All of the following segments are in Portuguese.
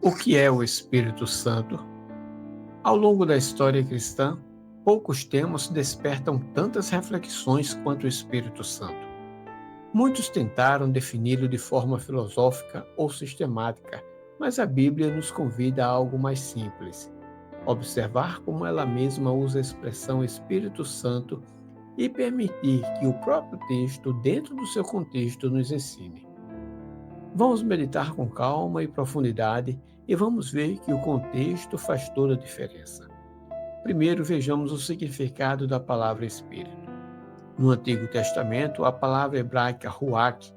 O que é o Espírito Santo? Ao longo da história cristã, poucos temas despertam tantas reflexões quanto o Espírito Santo. Muitos tentaram defini-lo de forma filosófica ou sistemática, mas a Bíblia nos convida a algo mais simples: observar como ela mesma usa a expressão Espírito Santo e permitir que o próprio texto, dentro do seu contexto, nos ensine. Vamos meditar com calma e profundidade e vamos ver que o contexto faz toda a diferença. Primeiro, vejamos o significado da palavra Espírito. No Antigo Testamento, a palavra hebraica ruach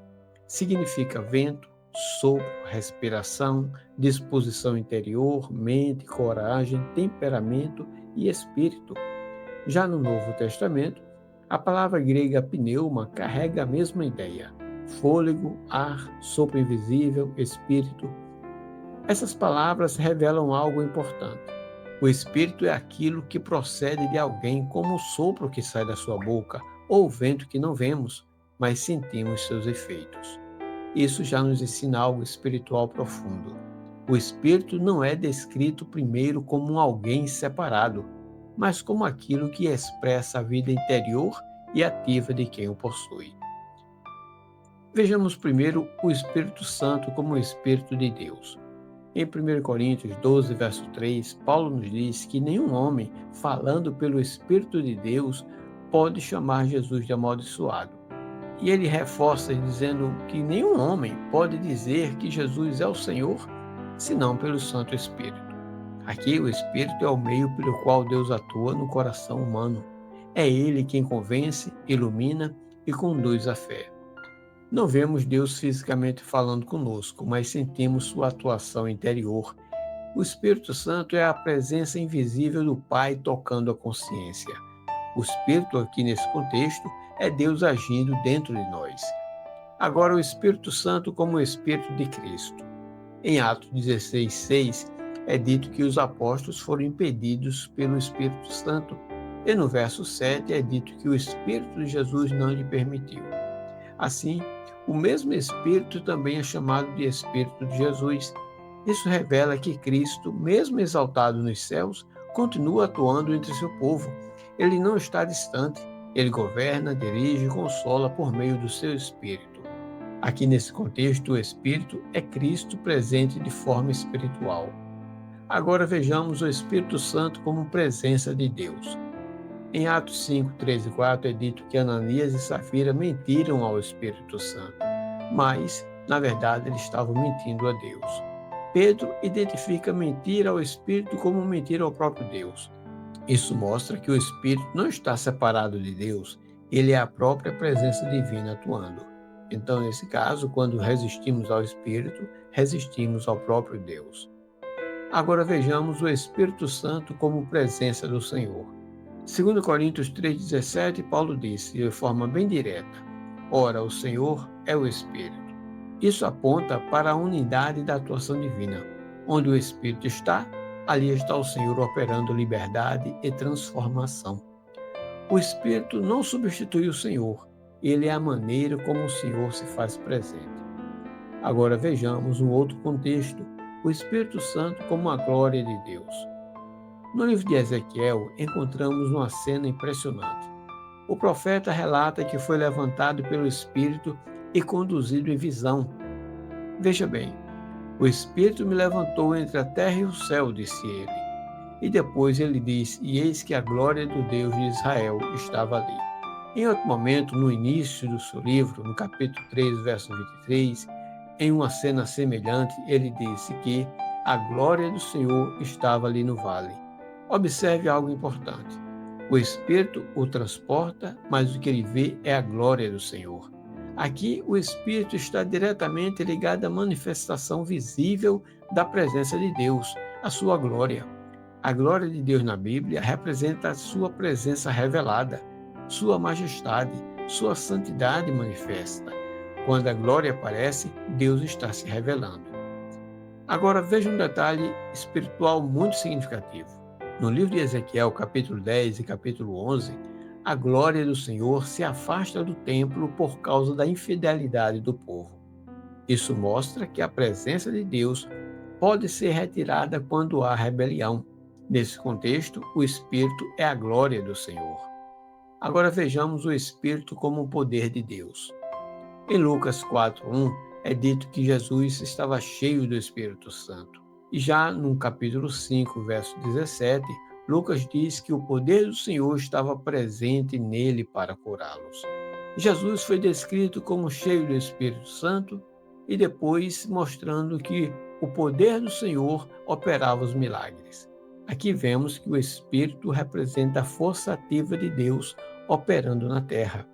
significa vento, sopro, respiração, disposição interior, mente, coragem, temperamento e espírito. Já no Novo Testamento, a palavra grega pneuma carrega a mesma ideia: fôlego, ar, sopro invisível, espírito. Essas palavras revelam algo importante. O espírito é aquilo que procede de alguém, como o sopro que sai da sua boca, ou o vento que não vemos, mas sentimos seus efeitos. Isso já nos ensina algo espiritual profundo. O espírito não é descrito primeiro como um alguém separado, mas como aquilo que expressa a vida interior e ativa de quem o possui. Vejamos primeiro o Espírito Santo como o Espírito de Deus. Em 1 Coríntios 12, verso 3, Paulo nos diz que nenhum homem, falando pelo Espírito de Deus, pode chamar Jesus de amaldiçoado. E ele reforça dizendo que nenhum homem pode dizer que Jesus é o Senhor, senão pelo Santo Espírito. Aqui o Espírito é o meio pelo qual Deus atua no coração humano. É ele quem convence, ilumina e conduz a fé. Não vemos Deus fisicamente falando conosco, mas sentimos sua atuação interior. O Espírito Santo é a presença invisível do Pai tocando a consciência. O Espírito, aqui nesse contexto, é Deus agindo dentro de nós. Agora, o Espírito Santo como o Espírito de Cristo. Em Atos 16:6, é dito que os apóstolos foram impedidos pelo Espírito Santo, e no verso 7 é dito que o Espírito de Jesus não lhe permitiu. Assim, o mesmo Espírito também é chamado de Espírito de Jesus. Isso revela que Cristo, mesmo exaltado nos céus, continua atuando entre seu povo. Ele não está distante. Ele governa, dirige e consola por meio do seu Espírito. Aqui nesse contexto, o Espírito é Cristo presente de forma espiritual. Agora vejamos o Espírito Santo como presença de Deus. Em Atos 5, 3 e 4 é dito que Ananias e Safira mentiram ao Espírito Santo, mas, na verdade, eles estavam mentindo a Deus. Pedro identifica mentir ao Espírito como mentir ao próprio Deus. Isso mostra que o Espírito não está separado de Deus, ele é a própria presença divina atuando. Então, nesse caso, quando resistimos ao Espírito, resistimos ao próprio Deus. Agora vejamos o Espírito Santo como presença do Senhor. 2 Coríntios 3,17, Paulo disse, de forma bem direta: ora, o Senhor é o Espírito. Isso aponta para a unidade da atuação divina. Onde o Espírito está, ali está o Senhor operando liberdade e transformação. O Espírito não substitui o Senhor, ele é a maneira como o Senhor se faz presente. Agora vejamos um outro contexto, o Espírito Santo como a glória de Deus. No livro de Ezequiel, encontramos uma cena impressionante. O profeta relata que foi levantado pelo Espírito e conduzido em visão. Veja bem, o Espírito me levantou entre a terra e o céu, disse ele. E depois ele diz, e eis que a glória do Deus de Israel estava ali. Em outro momento, no início do seu livro, no capítulo 3, verso 23, em uma cena semelhante, ele disse que a glória do Senhor estava ali no vale. Observe algo importante. O Espírito o transporta, mas o que ele vê é a glória do Senhor. Aqui, o Espírito está diretamente ligado à manifestação visível da presença de Deus, a sua glória. A glória de Deus na Bíblia representa a sua presença revelada, sua majestade, sua santidade manifesta. Quando a glória aparece, Deus está se revelando. Agora veja um detalhe espiritual muito significativo. No livro de Ezequiel, capítulo 10 e capítulo 11, a glória do Senhor se afasta do templo por causa da infidelidade do povo. Isso mostra que a presença de Deus pode ser retirada quando há rebelião. Nesse contexto, o Espírito é a glória do Senhor. Agora vejamos o Espírito como o poder de Deus. Em Lucas 4:1 é dito que Jesus estava cheio do Espírito Santo. E já no capítulo 5, verso 17, Lucas diz que o poder do Senhor estava presente nele para curá-los. Jesus foi descrito como cheio do Espírito Santo e depois mostrando que o poder do Senhor operava os milagres. Aqui vemos que o Espírito representa a força ativa de Deus operando na terra.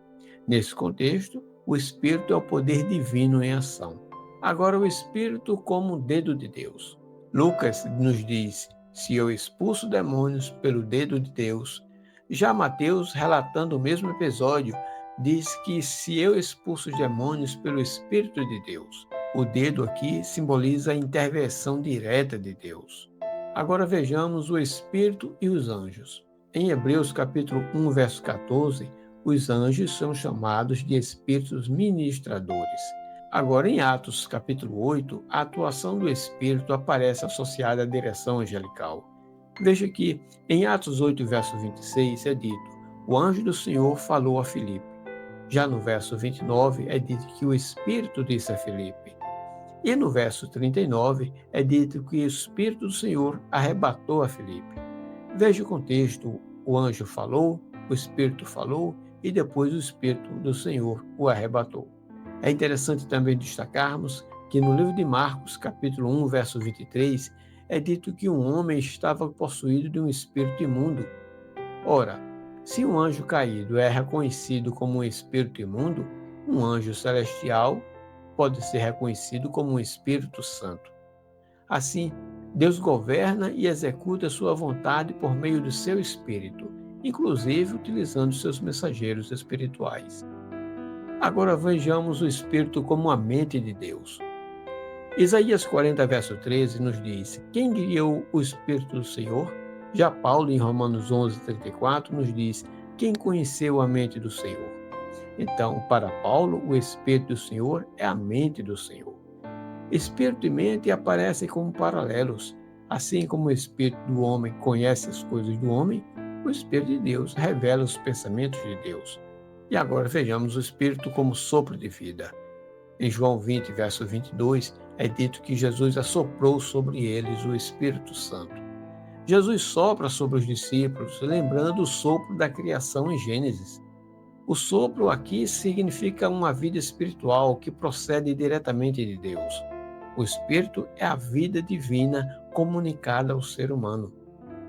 Nesse contexto, o Espírito é o poder divino em ação. Agora, o Espírito como o dedo de Deus. Lucas nos diz: se eu expulso demônios pelo dedo de Deus. Já Mateus, relatando o mesmo episódio, diz que se eu expulso os demônios pelo Espírito de Deus. O dedo aqui simboliza a intervenção direta de Deus. Agora vejamos o Espírito e os anjos. Em Hebreus capítulo 1, verso 14, os anjos são chamados de espíritos ministradores. Agora, em Atos capítulo 8, a atuação do Espírito aparece associada à direção angelical. Veja que em Atos 8, verso 26 é dito: o anjo do Senhor falou a Filipe. Já no verso 29 é dito que o Espírito disse a Filipe. E no verso 39 é dito que o Espírito do Senhor arrebatou a Filipe. Veja o contexto: o anjo falou, o Espírito falou e depois o Espírito do Senhor o arrebatou. É interessante também destacarmos que no livro de Marcos, capítulo 1, verso 23, é dito que um homem estava possuído de um espírito imundo. Ora, se um anjo caído é reconhecido como um espírito imundo, um anjo celestial pode ser reconhecido como um Espírito Santo. Assim, Deus governa e executa sua vontade por meio do seu Espírito, inclusive utilizando seus mensageiros espirituais. Agora vejamos o Espírito como a mente de Deus. Isaías 40, verso 13 nos diz: quem guiou o Espírito do Senhor? Já Paulo, em Romanos 11, 34, nos diz: quem conheceu a mente do Senhor? Então, para Paulo, o Espírito do Senhor é a mente do Senhor. Espírito e mente aparecem como paralelos. Assim como o Espírito do homem conhece as coisas do homem, o Espírito de Deus revela os pensamentos de Deus. E agora vejamos o Espírito como sopro de vida. Em João 20, verso 22, é dito que Jesus assoprou sobre eles o Espírito Santo. Jesus sopra sobre os discípulos, lembrando o sopro da criação em Gênesis. O sopro aqui significa uma vida espiritual que procede diretamente de Deus. O Espírito é a vida divina comunicada ao ser humano.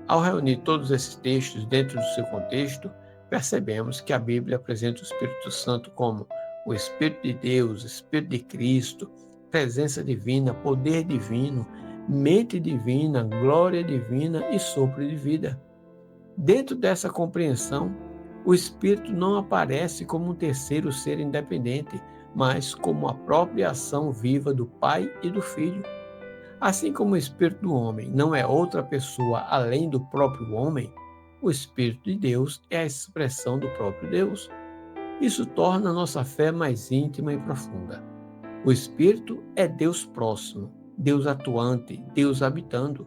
Ao reunir todos esses textos dentro do seu contexto, percebemos que a Bíblia apresenta o Espírito Santo como o Espírito de Deus, Espírito de Cristo, presença divina, poder divino, mente divina, glória divina e sopro de vida. Dentro dessa compreensão, o Espírito não aparece como um terceiro ser independente, mas como a própria ação viva do Pai e do Filho. Assim como o Espírito do homem não é outra pessoa além do próprio homem, o Espírito de Deus é a expressão do próprio Deus. Isso torna a nossa fé mais íntima e profunda. O Espírito é Deus próximo, Deus atuante, Deus habitando.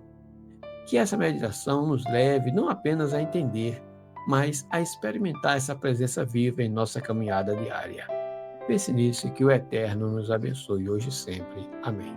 Que essa meditação nos leve não apenas a entender, mas a experimentar essa presença viva em nossa caminhada diária. Pense nisso e que o Eterno nos abençoe hoje e sempre. Amém.